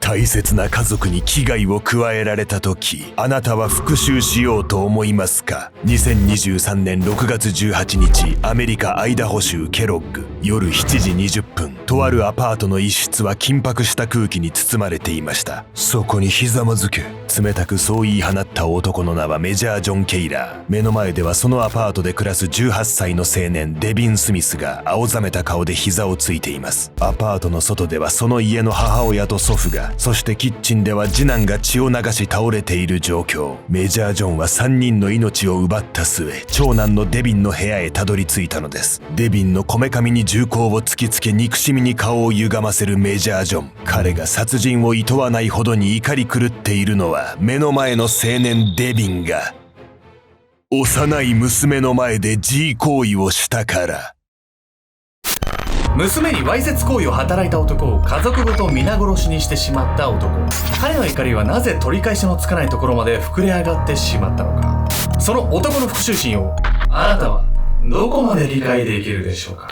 大切な家族に危害を加えられた時、あなたは復讐しようと思いますか？ 2023 年6月18日、アメリカアイダホ州ケロッグ、夜7時20分、とあるアパートの一室は緊迫した空気に包まれていました。そこにひざまずけ。冷たくそう言い放った男の名はメジャー・ジョン・ケイラー。目の前ではそのアパートで暮らす18歳の青年デビン・スミスが青ざめた顔で膝をついています。アパートの外ではその家の母親と祖父が、そしてキッチンでは次男が血を流し倒れている状況。メジャー・ジョンは3人の命を奪った末、長男のデビンの部屋へたどり着いたのです。デビンのこめかみに銃口を突きつけ憎しみに顔を歪ませるメジャー・ジョン。彼が殺人を厭わないほどに怒り狂っているのは、目の前の青年デビンが幼い娘の前で G 行為をしたから。娘にわいせつ行為を働いた男を家族ごと皆殺しにしてしまった男。彼の怒りはなぜ取り返しのつかないところまで膨れ上がってしまったのか。その男の復讐心をあなたはどこまで理解できるでしょうか。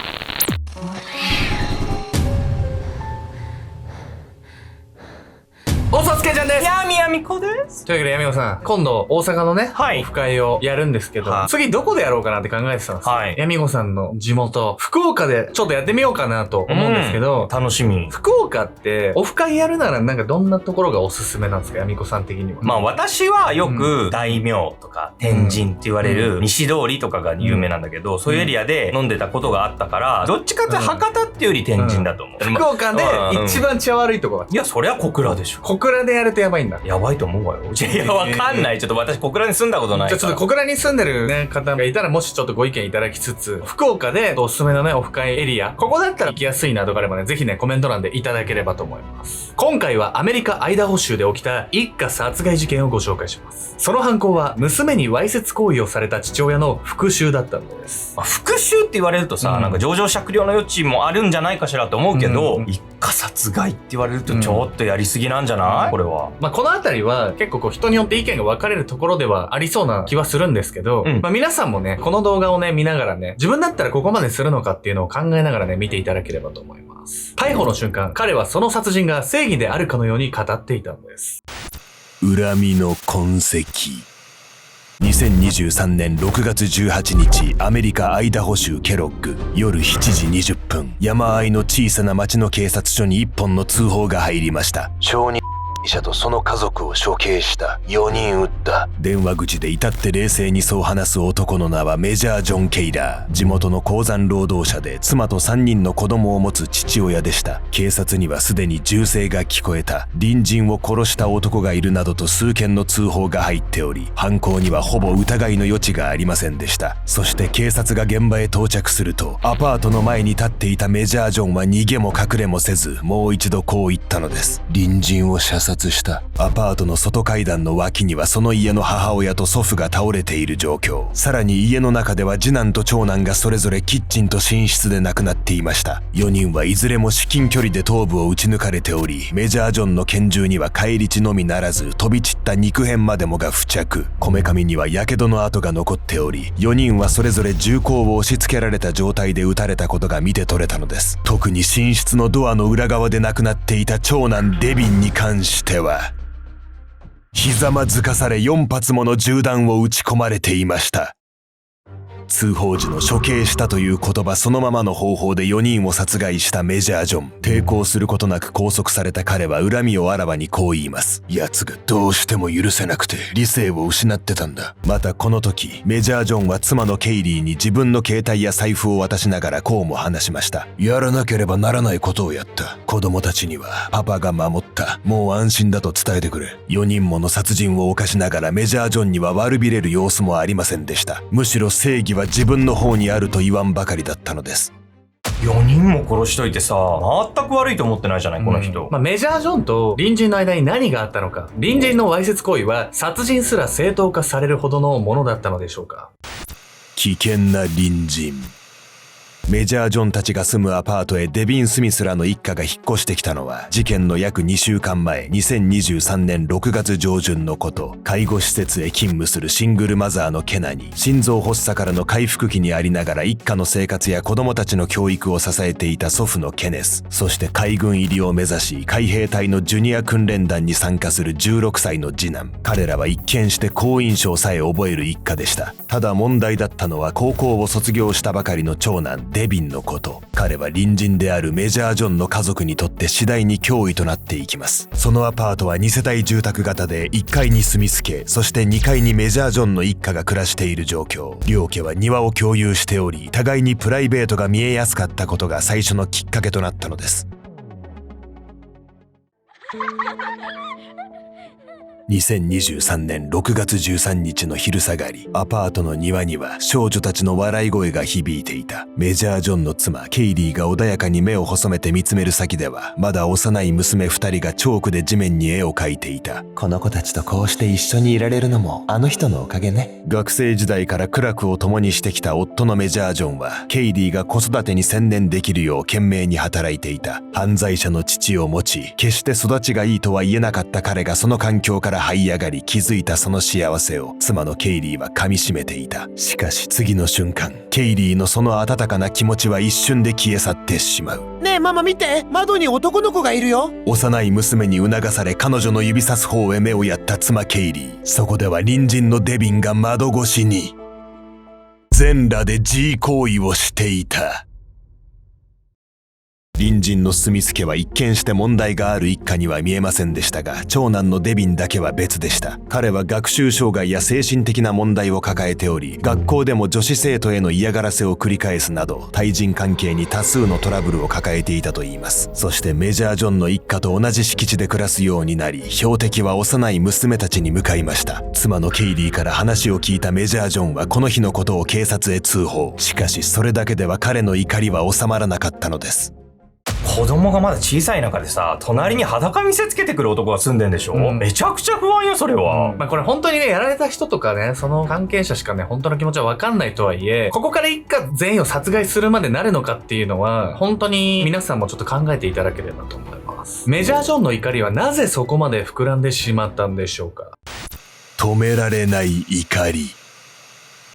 おさつけちゃんです。やみこです。というわけで、やみこさん、今度大阪のね、はいオフ会をやるんですけど、次どこでやろうかなって考えてたんですよ。はい。やみこさんの地元、福岡でちょっとやってみようかなと思うんですけど、楽しみ。福岡ってオフ会やるならなんかどんなところがおすすめなんですか、やみこさん的には。まあ私はよく大名とか天神って言われる西通りとかが有名なんだけど、そういうエリアで飲んでたことがあったから、どっちかっていうと博多っていうより天神だと思う。福岡で一番血悪いところ。いや、そりゃ小倉でしょ。小倉でやるとやばいんだ。やばいと思うわよ。いや、わかんない。ちょっと私小倉に住んだことないから。じゃあちょっと小倉に住んでるね、方がいたらもしちょっとご意見いただきつつ、福岡でおすすめのね、オフ会エリア、ここだったら行きやすいなとかあればね、ぜひね、コメント欄でいただければと思います。今回はアメリカアイダホ州で起きた一家殺害事件をご紹介します。その犯行は娘にわいせつ行為をされた父親の復讐だったのです。復讐って言われるとさ、なんか情状酌量の余地もあるんじゃないかしらと思うけど、一家殺害って言われるとちょっとやりすぎなんじゃない？これは。まあこのあたりは結構こう人によって意見が分かれるところではありそうな気はするんですけど、まあ皆さんもね、この動画をね、見ながらね、自分だったらここまでするのかっていうのを考えながらね、見ていただければと思います。逮捕の瞬間、彼はその殺人が正義であるかのように語っていたのです。恨みの痕跡。2023年6月18日、アメリカアイダホ州ケロッグ、夜7時20分、山あいの小さな町の警察署に1本の通報が入りました。小児医者とその家族を処刑した。4人撃った。電話口で至って冷静にそう話す男の名はメジャー・ジョン・ケイラー。地元の鉱山労働者で妻と3人の子供を持つ父親でした。警察にはすでに銃声が聞こえた。隣人を殺した男がいるなどと数件の通報が入っており、犯行にはほぼ疑いの余地がありませんでした。そして警察が現場へ到着すると、アパートの前に立っていたメジャー・ジョンは逃げも隠れもせず、もう一度こう言ったのです。隣人を射殺した。アパートの外階段の脇にはその家の母親と祖父が倒れている状況。さらに家の中では次男と長男がそれぞれキッチンと寝室で亡くなっていました。4人はいずれも至近距離で頭部を撃ち抜かれており、メジャー・ジョンの拳銃には返り血のみならず飛び散った肉片までもが付着。こめかみには火傷の跡が残っており、4人はそれぞれ銃口を押し付けられた状態で撃たれたことが見て取れたのです。特に寝室のドアの裏側で亡くなっていた長男デビンに関しては、ひざまずかされ4発もの銃弾を撃ち込まれていました。通報時の処刑したという言葉そのままの方法で4人を殺害したメジャー・ジョン。抵抗することなく拘束された彼は恨みをあらわにこう言います。奴がどうしても許せなくて理性を失ってたんだ。またこの時、メジャー・ジョンは妻のケイリーに自分の携帯や財布を渡しながらこうも話しました。やらなければならないことをやった。子供たちにはパパが守った。もう安心だと伝えてくれ。4人もの殺人を犯しながらメジャー・ジョンには悪びれる様子もありませんでした。むしろ正義は自分の方にあると言わんばかりだったのです。4人も殺しといてさ、全く悪いと思ってないじゃない、この人。メジャー・ジョンと隣人の間に何があったのか。隣人のわいせつ行為は殺人すら正当化されるほどのものだったのでしょうか。危険な隣人。メジャー・ジョンたちが住むアパートへデビン・スミスらの一家が引っ越してきたのは事件の約2週間前、2023年6月上旬のこと。介護施設へ勤務するシングルマザーのケナに、心臓発作からの回復期にありながら一家の生活や子供たちの教育を支えていた祖父のケネス、そして海軍入りを目指し海兵隊のジュニア訓練団に参加する16歳の次男。彼らは一見して好印象さえ覚える一家でした。ただ問題だったのは高校を卒業したばかりの長男デビンのこと。彼は隣人であるメジャー・ジョンの家族にとって次第に脅威となっていきます。そのアパートは2世帯住宅型で1階に住みつけ、そして2階にメジャー・ジョンの一家が暮らしている状況。両家は庭を共有しており、互いにプライベートが見えやすかったことが最初のきっかけとなったのです。2023年6月13日の昼下がり、アパートの庭には少女たちの笑い声が響いていた。メジャー・ジョンの妻ケイリーが穏やかに目を細めて見つめる先では、まだ幼い娘2人がチョークで地面に絵を描いていた。この子たちとこうして一緒にいられるのもあの人のおかげね。学生時代から苦楽を共にしてきた夫のメジャー・ジョンは、ケイリーが子育てに専念できるよう懸命に働いていた。犯罪者の父を持ち、決して育ちがいいとは言えなかった彼がその環境から這い上がり気づいたその幸せを妻のケイリーは噛み締めていた。しかし次の瞬間、ケイリーのその温かな気持ちは一瞬で消え去ってしまう。ねえママ見て、窓に男の子がいるよ。幼い娘に促され彼女の指さす方へ目をやった妻ケイリー。そこでは隣人のデビンが窓越しに全裸で G 行為をしていた。隣人のスミス家は一見して問題がある一家には見えませんでしたが、長男のデビンだけは別でした。彼は学習障害や精神的な問題を抱えており、学校でも女子生徒への嫌がらせを繰り返すなど、対人関係に多数のトラブルを抱えていたといいます。そしてメジャー・ジョンの一家と同じ敷地で暮らすようになり、標的は幼い娘たちに向かいました。妻のケイリーから話を聞いたメジャー・ジョンはこの日のことを警察へ通報。しかしそれだけでは彼の怒りは収まらなかったのです。子供がまだ小さい中でさ、隣に裸見せつけてくる男が住んでんでしょ、めちゃくちゃ不安よ、それは。まあこれ本当にね、やられた人とかね、その関係者しかね、本当の気持ちは分かんないとはいえ、ここから一家全員を殺害するまでなるのかっていうのは、本当に皆さんもちょっと考えていただければと思います。メジャー・ジョンの怒りはなぜそこまで膨らんでしまったんでしょうか。止められない怒り。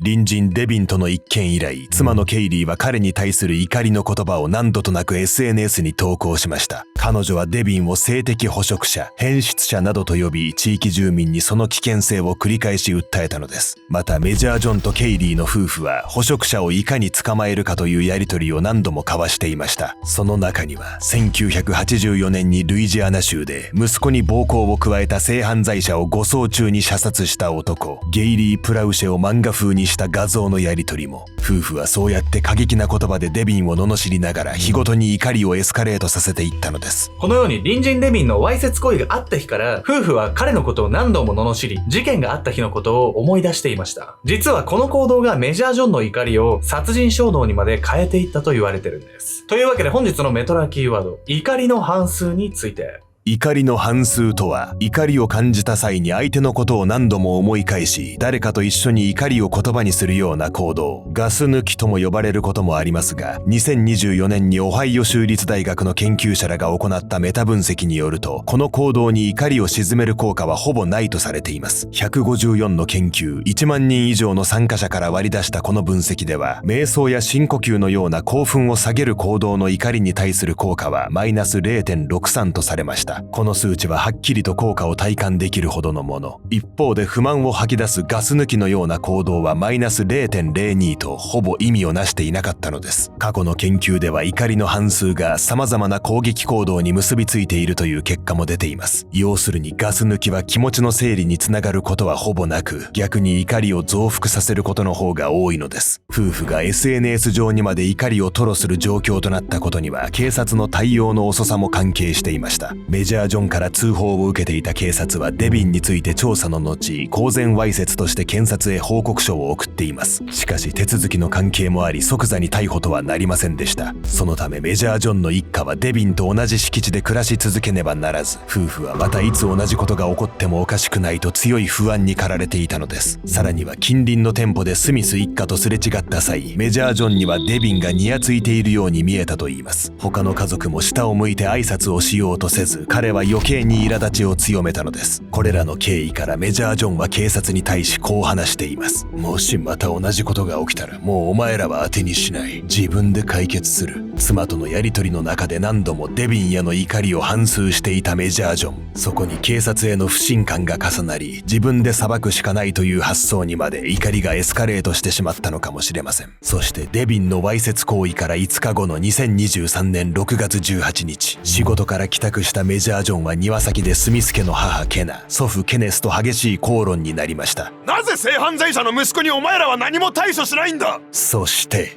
隣人デビンとの一件以来、妻のケイリーは彼に対する怒りの言葉を何度となく SNS に投稿しました。彼女はデビンを性的捕食者、変質者などと呼び、地域住民にその危険性を繰り返し訴えたのです。またメジャー・ジョンとケイリーの夫婦は捕食者をいかに捕まえるかというやり取りを何度も交わしていました。その中には1984年にルイジアナ州で息子に暴行を加えた性犯罪者を護送中に射殺した男ゲイリー・プラウシェを漫画風にした画像のやり取りも。夫婦はそうやって過激な言葉でデビンを罵りながら日ごとに怒りをエスカレートさせていったのです。このように隣人デビンのわいせつ行為があった日から夫婦は彼のことを何度も罵り、事件があった日のことを思い出していました。実はこの行動がメジャー・ジョンの怒りを殺人衝動にまで変えていったと言われてるんです。というわけで本日のメトラキーワード、怒りの半数について。怒りの半数とは、怒りを感じた際に相手のことを何度も思い返し、誰かと一緒に怒りを言葉にするような行動、ガス抜きとも呼ばれることもありますが、2024年にオハイオ州立大学の研究者らが行ったメタ分析によると、この行動に怒りを鎮める効果はほぼないとされています。154の研究、1万人以上の参加者から割り出したこの分析では、瞑想や深呼吸のような興奮を下げる行動の怒りに対する効果はマイナス 0.63 とされました。この数値ははっきりと効果を体感できるほどのもの。一方で不満を吐き出すガス抜きのような行動はマイナス 0.02 とほぼ意味をなしていなかったのです。過去の研究では怒りの半数が様々な攻撃行動に結びついているという結果も出ています。要するにガス抜きは気持ちの整理につながることはほぼなく、逆に怒りを増幅させることの方が多いのです。夫婦が SNS 上にまで怒りを吐露する状況となったことには警察の対応の遅さも関係していました。メメジャー・ジョンから通報を受けていた警察はデビンについて調査の後、公然わいせつとして検察へ報告書を送っています。しかし手続きの関係もあり即座に逮捕とはなりませんでした。そのためメジャー・ジョンの一家はデビンと同じ敷地で暮らし続けねばならず、夫婦はまたいつ同じことが起こってもおかしくないと強い不安に駆られていたのです。さらには近隣の店舗でスミス一家とすれ違った際、メジャー・ジョンにはデビンがニヤついているように見えたといいます。他の家族も下を向いて挨拶をしようとせず、彼は余計に苛立ちを強めたのです。これらの経緯からメジャー・ジョンは警察に対しこう話しています。もしまた同じことが起きたらもうお前らは当てにしない。自分で解決する。妻とのやりとりの中で何度もデビンへの怒りを反芻していたメジャー・ジョン。そこに警察への不信感が重なり、自分で裁くしかないという発想にまで怒りがエスカレートしてしまったのかもしれません。そしてデビンのわいせつ行為から5日後の2023年6月18日、仕事から帰宅したメジャー・ジョンは庭先でスミス家の母ケナ、祖父ケネスと激しい口論になりました。なぜ性犯罪者の息子にお前らは何も対処しないんだ。そして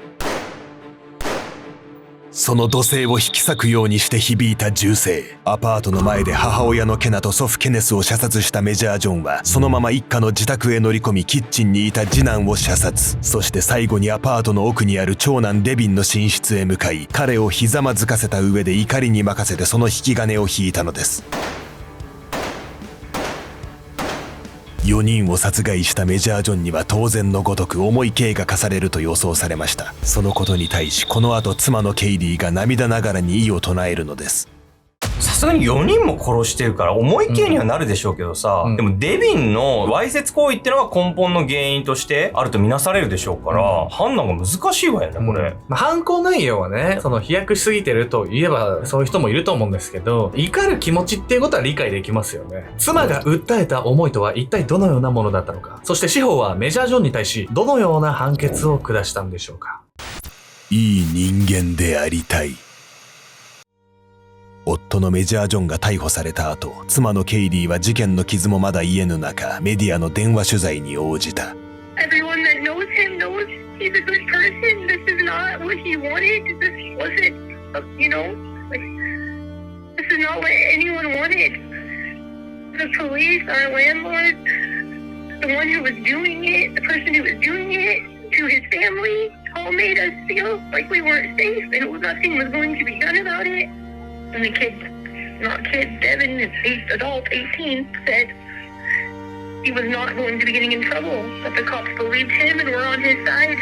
その土星を引き裂くようにして響いた銃声。アパートの前で母親のケナと祖父ケネスを射殺したメジャー・ジョンはそのまま一家の自宅へ乗り込み、キッチンにいた次男を射殺。そして最後にアパートの奥にある長男デビンの寝室へ向かい、彼をひざまずかせた上で怒りに任せてその引き金を引いたのです。4人を殺害したメジャー・ジョンには当然のごとく重い刑が課されると予想されました。そのことに対しこの後妻のケイリーが涙ながらに異を唱えるのです。さすがに4人も殺してるから重い刑にはなるでしょうけどさ、でもデビンのわいせつ行為ってのが根本の原因としてあるとみなされるでしょうから、判断が難しいわよねこれ。犯行内容はね、飛躍しすぎてると言えばそういう人もいると思うんですけど、怒る気持ちっていうことは理解できますよね。妻が訴えた思いとは一体どのようなものだったのか、そして司法はメジャー・ジョンに対しどのような判決を下したんでしょうか。いい人間でありたい。夫のメジャー・ジョンが逮捕された後、妻のケイリーは事件の傷もまだ癒えぬ中、メディアの電話取材に応じた。Everyone that knows him knows he's a good person. This is not what he wanted. This wasn't, this is not what anyone wanted. The police, our landlord, the one who was doing it, the person who was doing it, to his family, all made us feel like we weren't safe and nothing was going to be done about it. And the kid, Devin, adult, 18, said he was not going to be getting in trouble, but the cops believed him and were on his side.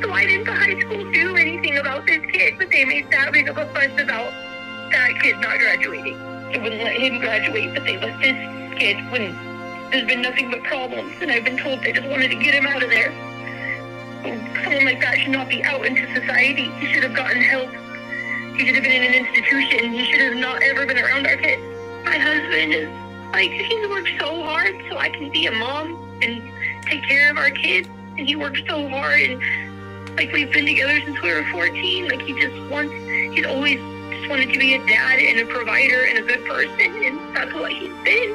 So why didn't the high school do anything about this kid? But they made that big of a fuss about that kid not graduating. They wouldn't let him graduate, but they let this kid when there's been nothing but problems. And I've been told they just wanted to get him out of there. Someone like that should not be out into society. He should have gotten help. He should have been in an institution. He should have not ever been around our kids. My husband is he's worked so hard so I can be a mom and take care of our kids. And he worked so hard and we've been together since we were 14. He's always just wanted to be a dad and a provider and a good person. And that's what he's been.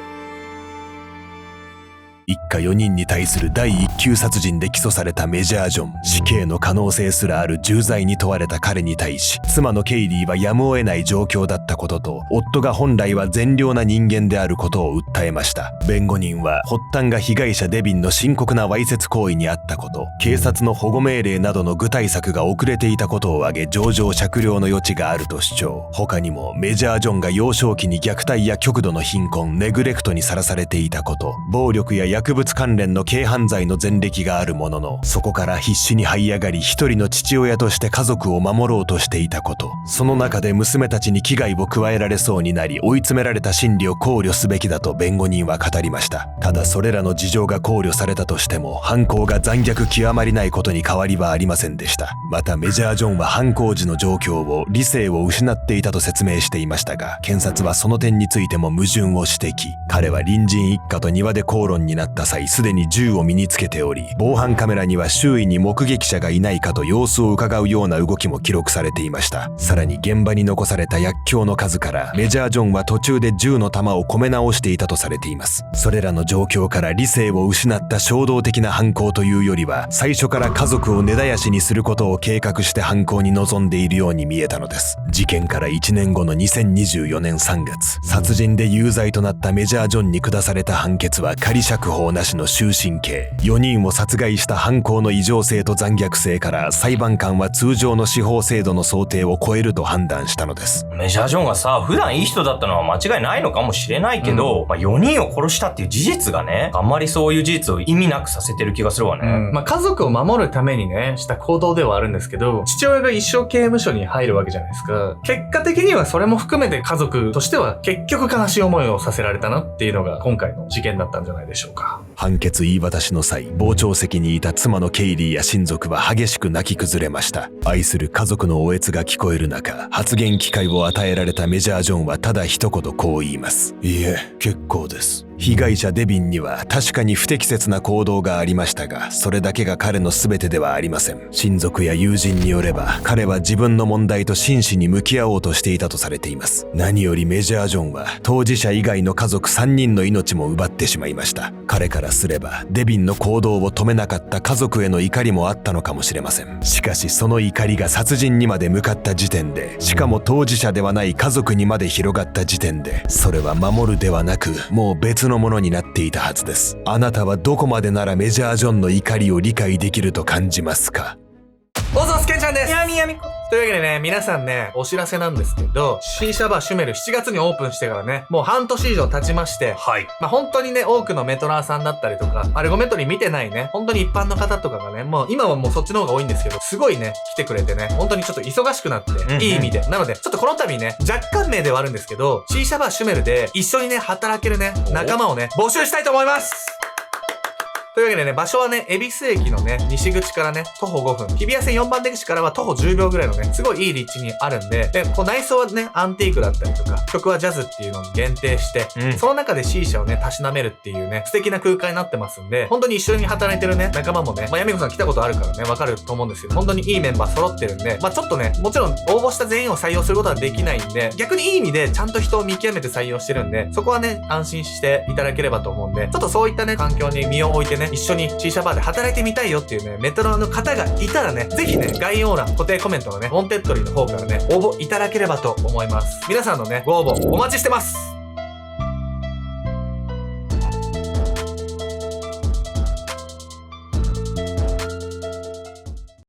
一家4人に対する第1級殺人で起訴されたメジャー・ジョン。死刑の可能性すらある重罪に問われた彼に対し、妻のケイリーはやむを得ない状況だったことと、夫が本来は善良な人間であることを訴えました。弁護人は発端が被害者デビンの深刻なわいせつ行為にあったこと、警察の保護命令などの具体策が遅れていたことを挙げ、情状酌量の余地があると主張。他にもメジャー・ジョンが幼少期に虐待や極度の貧困、ネグレクトにさらされていたこと、暴力や薬物関連の軽犯罪の前歴があるものの、そこから必死に這い上がり一人の父親として家族を守ろうとしていたこと、その中で娘たちに危害を加えられそうになり追い詰められた心理を考慮すべきだと弁護人は語りました。ただそれらの事情が考慮されたとしても、犯行が残虐極まりないことに変わりはありませんでした。またメジャー・ジョンは犯行時の状況を理性を失っていたと説明していましたが、検察はその点についても矛盾を指摘。彼は隣人一家と庭で口論にななった際すでに銃を身につけており、防犯カメラには周囲に目撃者がいないかと様子を伺うような動きも記録されていました。さらに現場に残された薬莢の数からメジャー・ジョンは途中で銃の弾を込め直していたとされています。それらの状況から理性を失った衝動的な犯行というよりは、最初から家族を根絶やしにすることを計画して犯行に臨んでいるように見えたのです。事件から1年後の2024年3月、殺人で有罪となったメジャー・ジョンに下された判決は仮釈放なしの終身刑。4人を殺害した犯行の異常性と残虐性から裁判官は通常の司法制度の想定を超えると判断したのです。メジャー・ジョンがさ、普段いい人だったのは間違いないのかもしれないけど、4人を殺したっていう事実がね、あんまりそういう事実を意味なくさせてる気がするわね。家族を守るためにね、した行動ではあるんですけど、父親が一生刑務所に入るわけじゃないですか。結果的にはそれも含めて家族としては結局悲しい思いをさせられたなっていうのが今回の事件だったんじゃないでしょうか。判決言い渡しの際、傍聴席にいた妻のケイリーや親族は激しく泣き崩れました。愛する家族のおえつが聞こえる中、発言機会を与えられたメジャー・ジョンはただ一言こう言います。いいえ、結構です。被害者デビンには確かに不適切な行動がありましたが、それだけが彼の全てではありません。親族や友人によれば、彼は自分の問題と真摯に向き合おうとしていたとされています。何よりメジャー・ジョンは当事者以外の家族3人の命も奪ってしまいました。彼からすればデビンの行動を止めなかった家族への怒りもあったのかもしれません。しかしその怒りが殺人にまで向かった時点で、しかも当事者ではない家族にまで広がった時点で、それは守るではなくもう別のものになっていたはずです。あなたはどこまでならメジャー・ジョンの怒りを理解できると感じますか？オズオスケンちゃんです。やみやみこ。というわけでね、皆さんね、お知らせなんですけど、シーシャバーシュメル7月にオープンしてからね、もう半年以上経ちまして、はい。本当にね、多くのメトラーさんだったりとか、アルゴメトリ見てないね、本当に一般の方とかがね、もう今はもうそっちの方が多いんですけど、すごいね、来てくれてね、本当にちょっと忙しくなって、いい意味で。なので、ちょっとこの度ね、若干名ではあるんですけど、シーシャバーシュメルで一緒にね、働けるね、仲間をね、募集したいと思います。というわけでね、場所はね、恵比寿駅のね、西口からね、徒歩5分。日比谷線4番出口からは徒歩10秒ぐらいのね、すごいいい立地にあるんで、で、こう内装はね、アンティークだったりとか、曲はジャズっていうのに限定して、その中で C 社をね、たしなめるっていうね、素敵な空間になってますんで、本当に一緒に働いてるね、仲間もね、ヤミコさん来たことあるからね、わかると思うんですけど、本当にいいメンバー揃ってるんで、ちょっとね、もちろん応募した全員を採用することはできないんで、逆にいい意味でちゃんと人を見極めて採用してるんで、そこはね、安心していただければと思うんで、ちょっとそういったね、環境に身を置いてね、一緒に C 社バーで働いてみたいよっていうね、メトロの方がいたらね、ぜひね、概要欄、固定コメントのね、ウォンテッドリーの方からね、応募いただければと思います。皆さんのね、ご応募お待ちしてます。